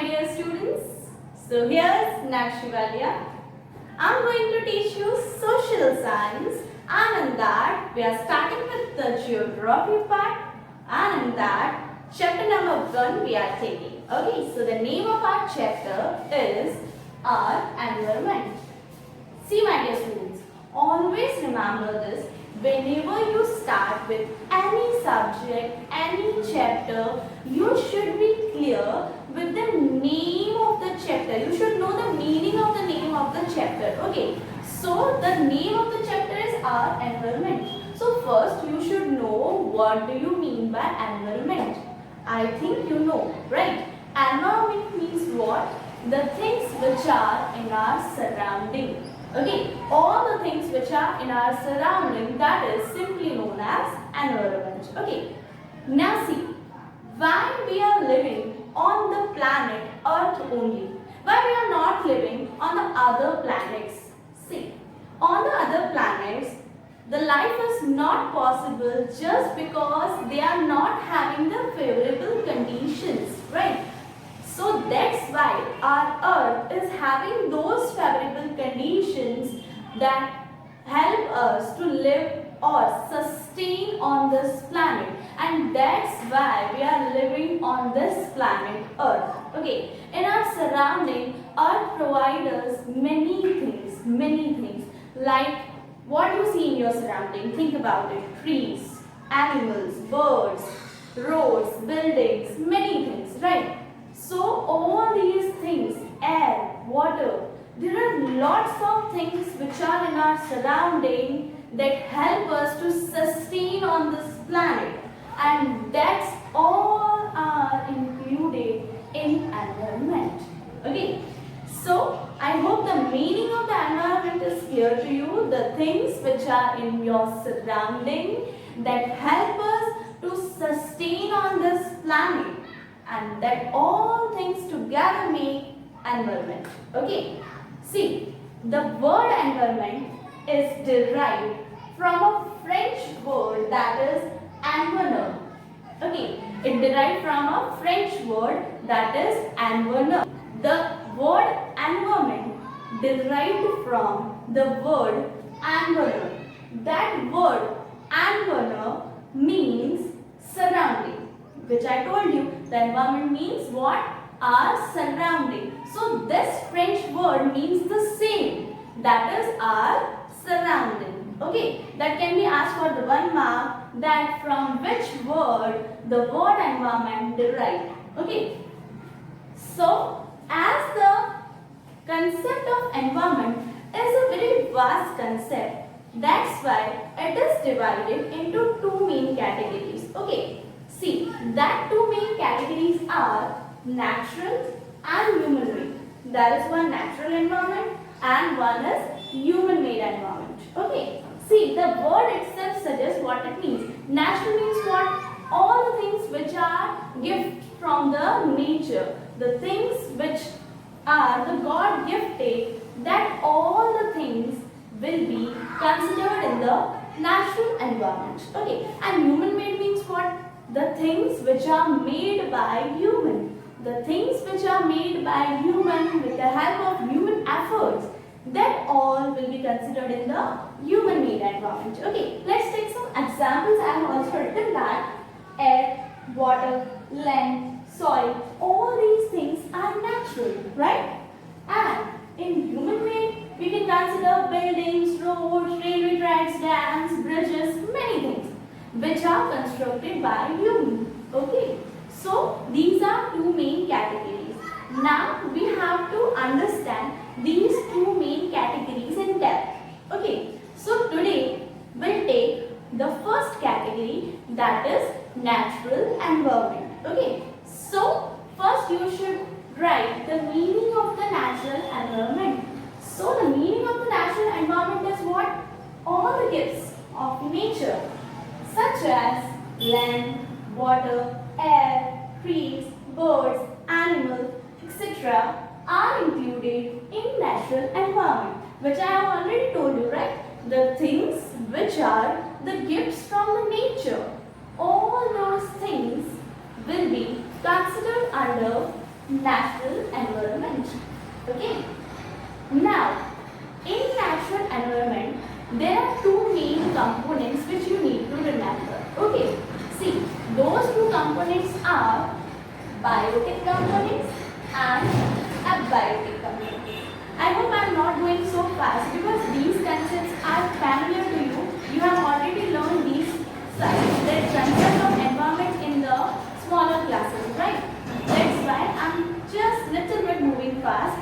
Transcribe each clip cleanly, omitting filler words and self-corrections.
dear students. So here's Nakshivalia. I'm going to teach you social science, and in that we are starting with the geography part, and in that chapter number 1 we are taking. Okay, so the name of our chapter is our environment. See my dear students, always remember this. Whenever you start with any subject, any chapter, you should be clear with the name of the chapter. You should know the meaning of the name of the chapter. Okay. So the name of the chapter is our environment. So first you should know what do you mean by environment. I think you know, right? Environment means what? The things which are in our surrounding. Okay, all the things which are in our surrounding, that is simply known as environment. Okay, now see, why we are living on the planet Earth only? Why we are not living on the other planets? See, on the other planets, the life is not possible just because they are not having the favorable conditions, right? So that's why our Earth is having those favorable conditions that help us to live or sustain on this planet, and that's why we are living on this planet Earth. Okay, in our surrounding, Earth provides us many things like what you see in your surrounding. Think about it: trees, animals, birds, roads, buildings, many things, right? So all these things, air, water, there are lots of things which are in our surrounding that help us to sustain on this planet, and that's all are included in environment. Okay, so I hope the meaning of the environment is clear to you. The things which are in your surrounding that help us to sustain on this planet, and that all things together make environment. Okay, see, the word environment is derived from a French word that is environnement. Okay, it derived from a French word that is environment. The word environment derived from the word environment. That word environment means surrounding, which I told you, the environment means what? Our surrounding. So this French word means the same, that is our surrounding. Okay, that can be asked for the 1 mark, that from which word the word environment derived. Okay, so as the concept of environment is a very vast concept, that's why it is divided into 2 main categories. Okay, see, that 2 main categories are natural and human-made. There is one natural environment and one is human-made environment. Okay, see, the word itself suggests what it means. Natural means what? All the things which are gift from the nature, the things which are the God gifted, that all the things will be considered in the natural environment. Okay, and human-made means what? The things which are made by human. The things which are made by human with the help of human efforts, that all will be considered in the human-made environment. Okay, let's take some examples. I have also written that air, water, land, soil, all these things are natural, right? And in human-made, we can consider buildings, roads, railway tracks, dams, bridges, many things which are constructed by human. Okay, so these are 2 main categories. Now we have to understand these 2 main categories in depth. Okay, so today we'll take the first category, that is natural environment. Okay, so first you should write the meaning of the natural environment. So the meaning of the natural environment is what? All the gifts of nature, such as land, water, air, trees, birds, animals, etc. are included in natural environment, which I have already told you, right? The things which are the gifts from the nature, all those things will be considered under natural environment. Okay. Now, in natural environment, there are two main components which you need to remember. Okay. See, those two components are biotic components and abiotic components. I hope I am not going so fast because these concepts are familiar to you. You have already learned these the concept of environment in the smaller classes, right? That's why I'm just little bit moving fast.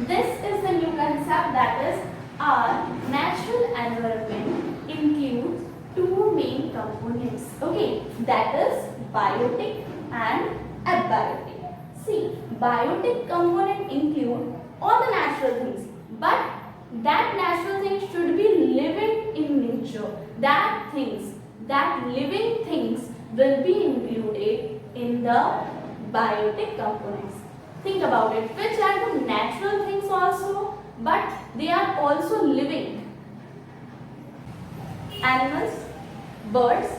This is the new concept, that is our natural environment includes two main components. Okay, that is biotic and abiotic. See, biotic component include all the natural things, but that natural things should be living in nature. That living things will be included in the biotic components. Think about it, which are the natural things also, but they are also living. Animals, birds,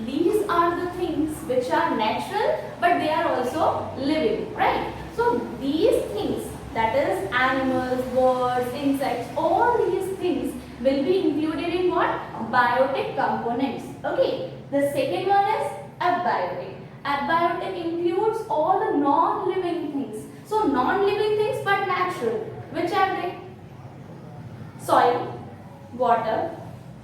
these are the things which are natural, but they are also living, right? So these things, that is animals, birds, insects, all these things will be included in what? Biotic components. Okay. The second one is abiotic. Abiotic includes all the non-living things. So non-living things but natural. Which are they? Soil, water,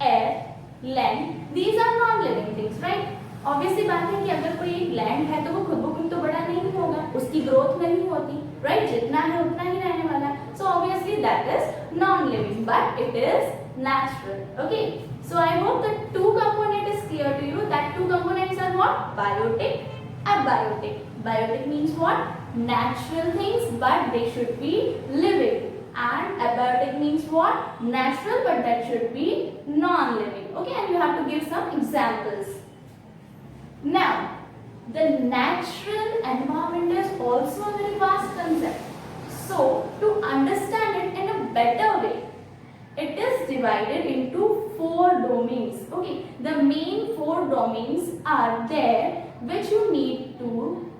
air, land. These are non-living things, right? Obviously बात है कि अगर कोई एक land है तो वो खुद ब खुद तो बड़ा नहीं होगा, उसकी ग्रोथ नहीं होती, राइट? जितना है उतना ही रहने वाला है. So obviously that is non living but it is natural. Okay, so I hope the two component is clear to you. That two components are what? Biotic, abiotic. Biotic means what? Natural things but they should be living, and abiotic means what? Natural but that should be non-living. Okay, and you have to give some examples. Now, the natural environment is also a very vast concept. So, to understand it in a better way, it is divided into 4 domains. Okay, the main 4 domains are there which you need to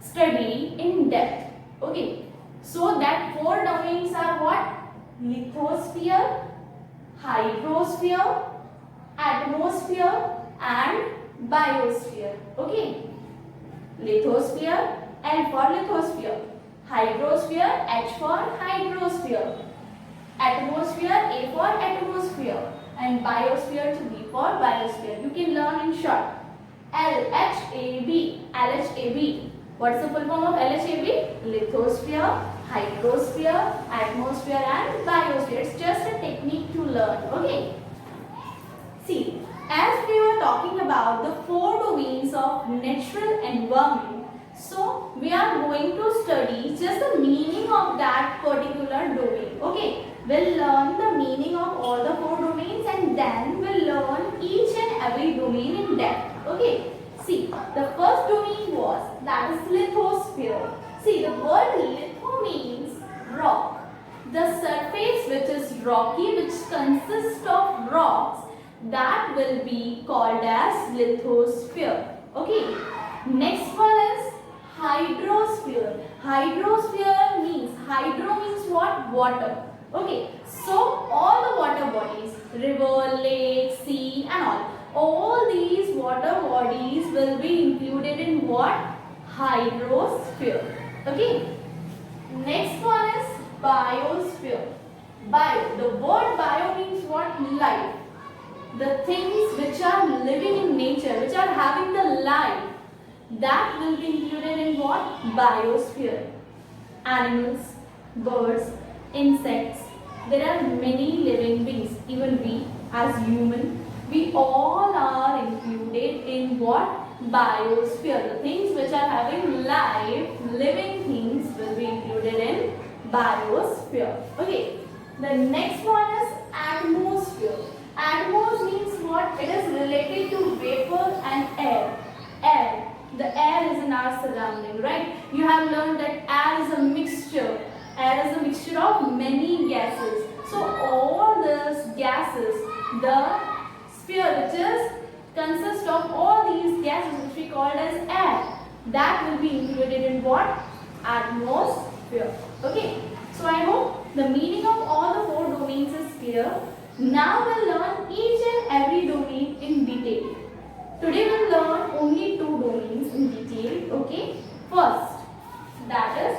study in depth. Okay, so that 4 domains are what? Lithosphere, hydrosphere, atmosphere and biosphere. Okay, lithosphere, L for lithosphere, hydrosphere, H for hydrosphere, atmosphere, A for atmosphere, and biosphere to B for biosphere. You can learn in short. LHAB. LHAB. What's the full form of LHAB? Lithosphere, hydrosphere, atmosphere and biosphere. It's just a technique to learn. Okay. See, as we were talking about the 4 domains of natural environment, so we are going to study just the meaning of that particular domain. Okay, we'll learn the meaning of all the 4 domains and then we'll learn each and every domain in depth. Okay, see, the first domain was, that is lithosphere. See, the word litho means rock. The surface which is rocky, which consists of rocks, that will be called as lithosphere. Okay, next one is hydrosphere. Hydrosphere means, hydro means what? Water. Okay, so all the water bodies, river, lake, sea and all these water bodies will be included in what? Hydrosphere. Okay, next one is biosphere. Bio, the word bio means what? Life. The things which are living in nature, which are having the life, that will be included in what? Biosphere. Animals, birds, insects, there are many living beings. Even we as human, we all are included in what? Biosphere. The things which are having life, living things will be included in biosphere. Okay, the next one is atmosphere. Atmos means what? It is related to vapor and air. Air. The air is in our surrounding, right? You have learned that air is a mixture. Air is a mixture of many gases. So all these gases, the sphere which is consists of all these gases which we call as air, that will be included in what? atmosphere. Okay, so I hope the meaning of all the four domains is clear. Now we'll learn each and every domain in detail. Today we'll learn only two domains in detail. Okay, first, that is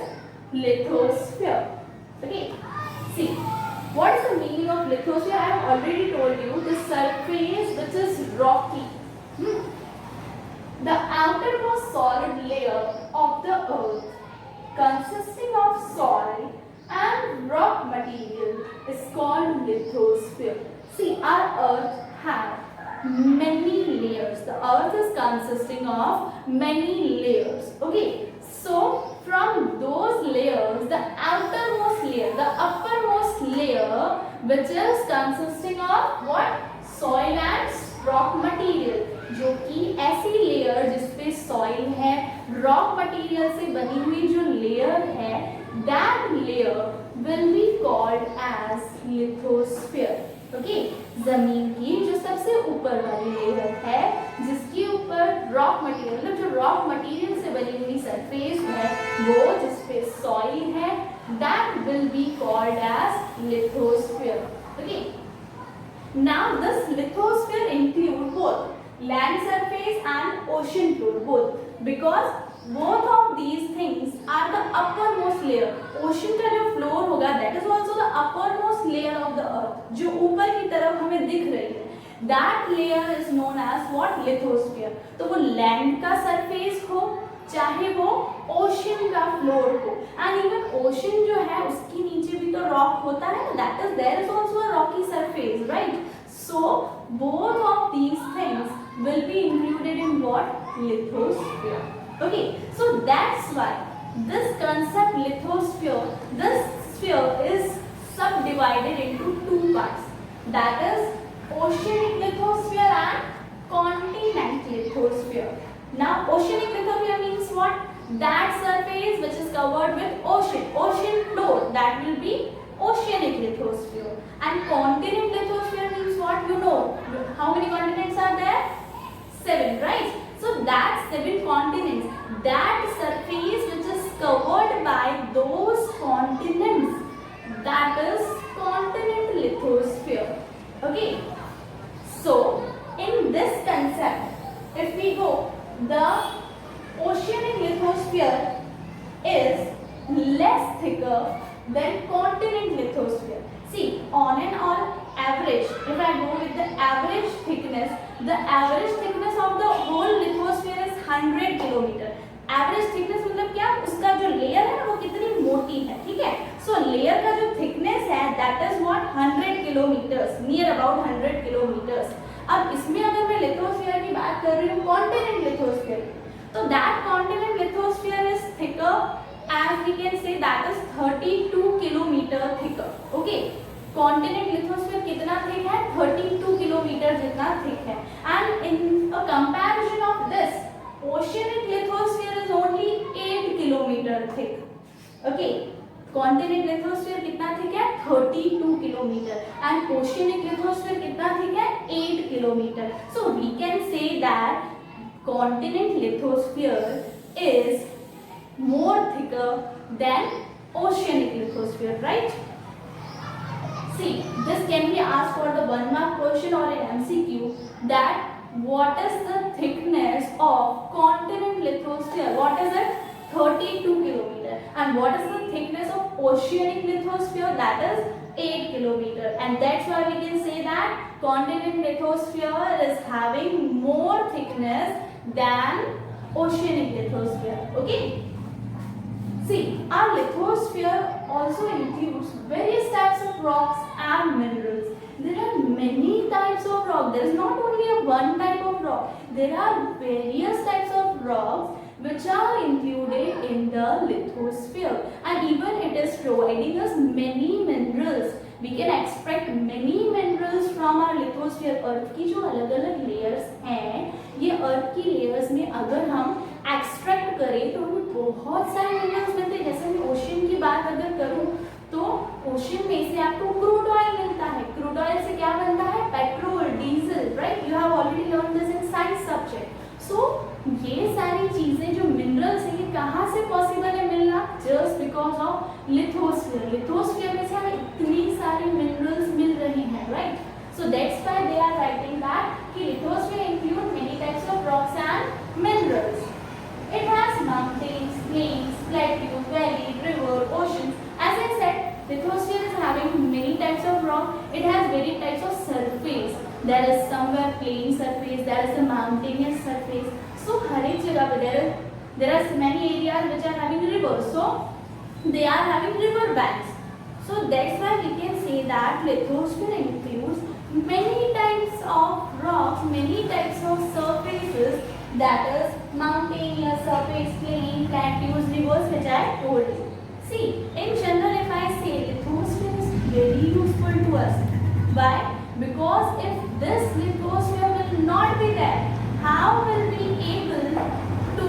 lithosphere. Okay, see, what is the meaning of lithosphere? I have already told you, the surface which is rocky. The outermost solid layer of the earth consisting of soil and rock material is called lithosphere. See, our earth has many layers. The earth is consisting of many layers. Okay, so from those layers, the outermost layer, the uppermost layer, which is consisting of what? Soil and rock material, जो कि ऐसी layer जिसपे soil है, rock material से बनी हुई जो layer है, that layer will be called as lithosphere. Okay, जमीन की जो सबसे ऊपर वाली लेयर है, जिसके ऊपर रॉक मटेरियल, मतलब जो रॉक मटेरियल से बनी हुई सरफेस है, वो जिसपे सॉइल है, that will be called as lithosphere. Okay, now this lithosphere include both land surface and ocean floor, both, because both of these things are the uppermost layer. Ocean का जो floor होगा, that is also the uppermost layer of the earth, जो ऊपर की तरफ हमें दिख रही है, that layer is known as what? Lithosphere. तो वो land का surface हो, चाहे वो ocean का floor हो, and even ocean जो है उसके नीचे भी तो rock होता है ना, that is there is also a rocky surface, right? So both of these things will be included in what? Lithosphere. Okay, so that's why this concept lithosphere, this sphere is subdivided into two parts, that is oceanic lithosphere and continental lithosphere. Now oceanic lithosphere means what? That surface which is covered with ocean floor, that will be oceanic lithosphere. And continent lithosphere means what? You know how many continents are there? 7, right? So that 7 continents, that surface which is covered by those continents, that is continental lithosphere. Okay, so in this concept, if we go, the oceanic lithosphere is less thicker than continent lithosphere. See, on average, if I go with the average thickness of the whole lithosphere is 100 kilometre. Average thickness मतलब क्या? उसका जो layer है वो कितनी मोटी है, ठीक है? सो लेयर का जो थिकनेस है that is what? 100 kilometres, near about 100 kilometres. अब इसमें अगर मैं लिथोस्फीयर की बात कर रही हूँ, कॉन्टिनेंट लिथोस्फीयर, तो that continent lithosphere is thicker, as we can say, that is 32 kilometer thicker. Okay, continent lithosphere कितना thick है? 32 kilometer जितना thick है. And in a comparison of this, oceanic lithosphere is only 8 kilometer thick. Okay, continent lithosphere कितना thick है? 32 kilometer. And oceanic lithosphere कितना thick है? 8 kilometer. So we can say that continent lithosphere is more thicker than oceanic lithosphere, right? See, this can be asked for the 1 mark question or an MCQ, that what is the thickness of continent lithosphere? What is it? 32 kilometer. And what is the thickness of oceanic lithosphere? That is 8 kilometer. And that's why we can say that continent lithosphere is having more thickness than oceanic lithosphere. Okay? See, our lithosphere also includes various types of rocks and minerals. There are many types of rock. There is not only a one type of rock. There are various types of rocks which are included in the lithosphere. And even it is providing us many minerals. We can extract many minerals from our lithosphere. Earth की जो अलग-अलग layers हैं, ये Earth की layers में अगर हम extract करें तो हमें बहुत सारे minerals मिलते हैं. जैसे मैं ocean की बात अगर करूँ तो ocean में से आपको crude oil मिलता है. Crude oil से क्या बनता है? Petrol, diesel, right? You have already learned this in science subject. So ये सारी चीजें जो minerals हैं ये कहाँ से possible है मिलना? Because of lithosphere. लिथोस्फीयर में से हमें इतनी सारी मिनरल्स मिल रही हैं, right. So that's why they are writing that कि lithosphere include many types of rocks and minerals. It has mountains, plains, plateaus, valleys, rivers, oceans. As I said, lithosphere is having many types of rock. It has various types of surface. There is somewhere plain surface, there is a mountainous surface. So हर एक जगह पे there are many areas which are having rivers. So they are having river banks. So that's why we can say that lithosphere includes many types of rocks, many types of surfaces, that is mountainous surface, plain, plateaus, rivers, which I told you. See, in general, if I say lithosphere is very useful to us. Why? Because if this lithosphere will not be there, how will we able to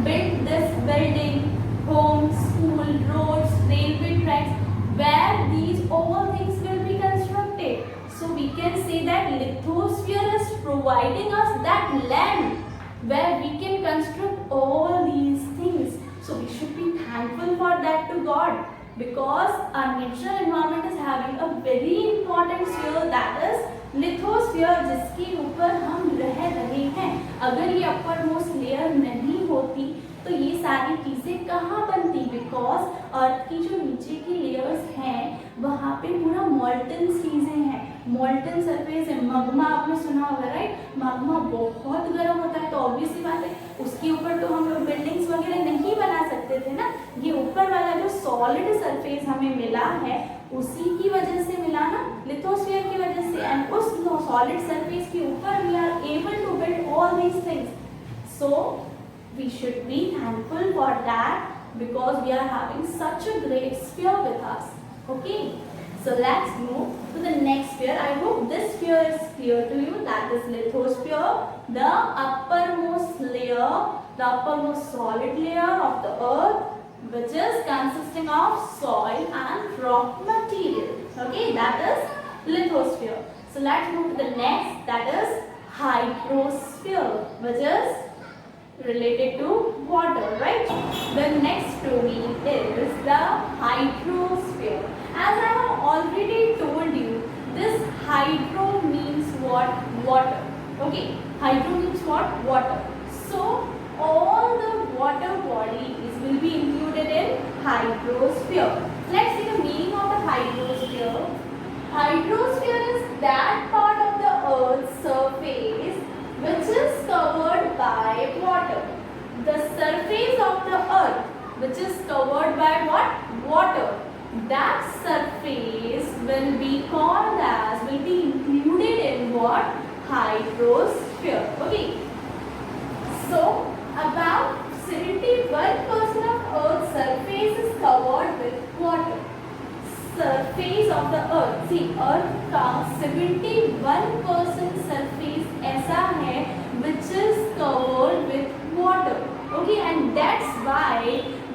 build this building, homes, school, roads, railway tracks, where these all things will be constructed? So we can say that lithosphere is providing us that land where we can construct all these things. So we should be thankful for that to God, because our natural environment is having a very important sphere, that is lithosphere, जिसके ऊपर हम रह रहे हैं. अगर ये upper most layer नहीं होती तो ये सारी चीज़ें कहाँ बनती? बिकॉज अर्थ की जो नीचे की लेयर्स हैं वहाँ पे पूरा मॉल्टन चीज़ें हैं, मॉल्टन सरफेस है. मगमा आपने सुना होगा, राइट. मगमा बहुत गर्म होता है, तो ऑब्वियसली बात है उसके ऊपर तो हम लोग बिल्डिंग्स वगैरह नहीं बना सकते थे ना. ये ऊपर वाला जो सॉलिड सरफेस हमें मिला है उसी की वजह से मिला ना, लिथोस्फीयर की वजह से. एंड उस सॉलिड सरफेस के ऊपर we are able to build all these things. So we should be thankful for that, because we are having such a great sphere with us. Okay, so let's move to the next sphere. I hope this sphere is clear to you. That is lithosphere, the uppermost layer, the uppermost solid layer of the earth, which is consisting of soil and rock material. Okay, that is lithosphere. So let's move to the next, that is hydrosphere, which is related to water, right? The next to me is the hydrosphere. As I have already told you, this hydro means what? Water. Okay, hydro means what? Water. So all the water bodies will be included in hydrosphere. Let's see the meaning of the hydrosphere. Hydrosphere is that part of the earth's surface which is covered by water. The surface of the earth which is covered by what? Water. That surface will be called as, will be included in what? Hydrosphere. Okay. So about 71% of earth's surface is covered with water. Surface of the earth, see earth का 71% surface ऐसा है which is covered with water. Okay, and that's why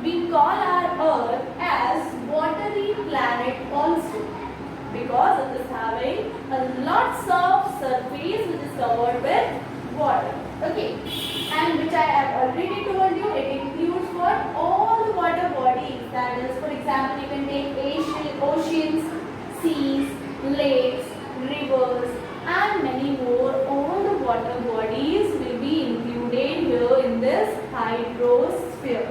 we call our earth as watery planet also, because it is having a lots of surface which is covered with water. Okay, and which I have already told you, it includes what? All the water bodies. That is, for example, you can take oceans, seas, lakes, rivers, and many more. All the water bodies will be included here in this hydrosphere.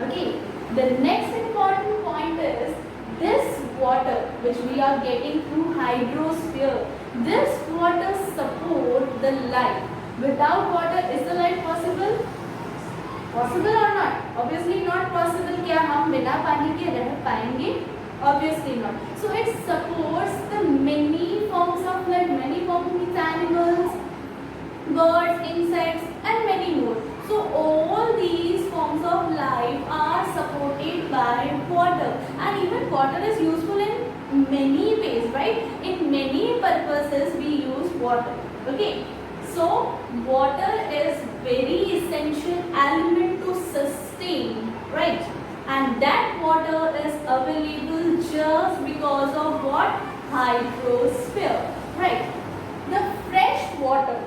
Okay. The next important point is this water which we are getting through hydrosphere. This water support the life. Without water, is the life possible? Possible or not? Obviously not possible. क्या हम बिना पानी के रह पाएंगे? Obviously not. So it supports the many forms of life. Many forms means animals, birds, insects, and many more. So all these forms of life are supported by water, and even water is useful in many ways, right? In many purposes we use water. Okay. So water is very essential element to sustain, right? And that water is available just because of what? Hydrosphere, right? The fresh water,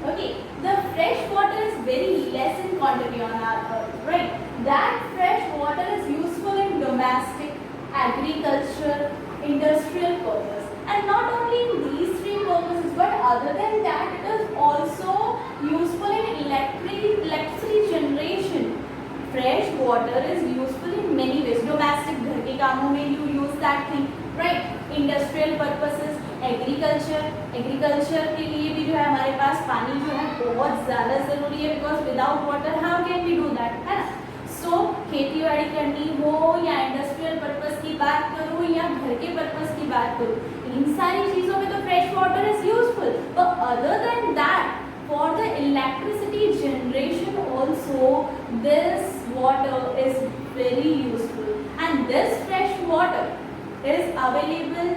okay, the fresh water is very less in quantity on our earth, right? That fresh water is useful in domestic, agriculture, industrial purpose. And not only in these three purposes, but other than that, it is also useful in electricity generation. Fresh water is useful in many ways. Domestic, घर के कामों में you use that thing, right? Industrial purposes, agriculture के लिए भी जो है हमारे पास पानी जो है बहुत ज़्यादा ज़रूरी है, because without water how can we do that, है ना. सो खेती बाड़ी करनी हो या इंडस्ट्रियल पर्पस की बात करूँ या घर के पर्पस की बात करूँ, इन सारी चीज़ों में तो fresh water is useful. But other than that, for the electricity generation also, this water is very useful, and this fresh water is available.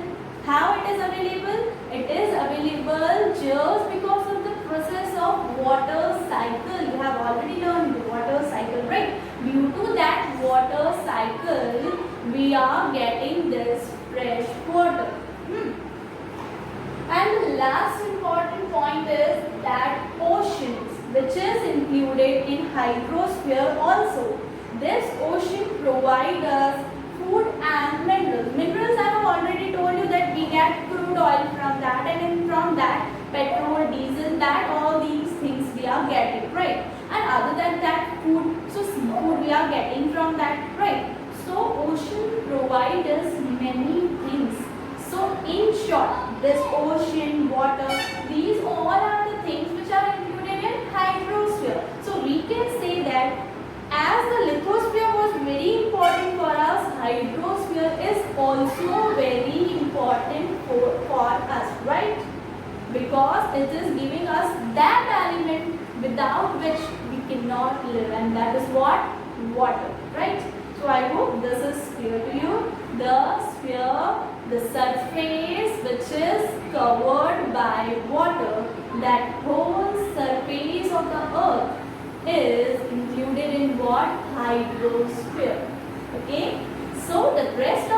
How it is available? It is available just because of the process of water cycle. You have already learned the water cycle, right? Due to that water cycle, we are getting this fresh water. And the last important point is that oceans, which is included in hydrosphere also. This ocean provides us food and minerals. Minerals, I have already told you that we get crude oil from that, and from that petrol, diesel, that all these things we are getting, right? And other than that, food, so seafood we are getting from that, right? So ocean provides us many things. So in short, this ocean, water, these all are the things which are included in hydrosphere. So we can say that as the lithosphere was very important for us, hydrosphere is also very important for us, right? Because it is giving us that element without which we cannot live, and that is what? Water, right? So I hope this is clear to you. The sphere, the surface which is covered by water, that whole surface of the earth is included in what? Hydrosphere. Okay. So the rest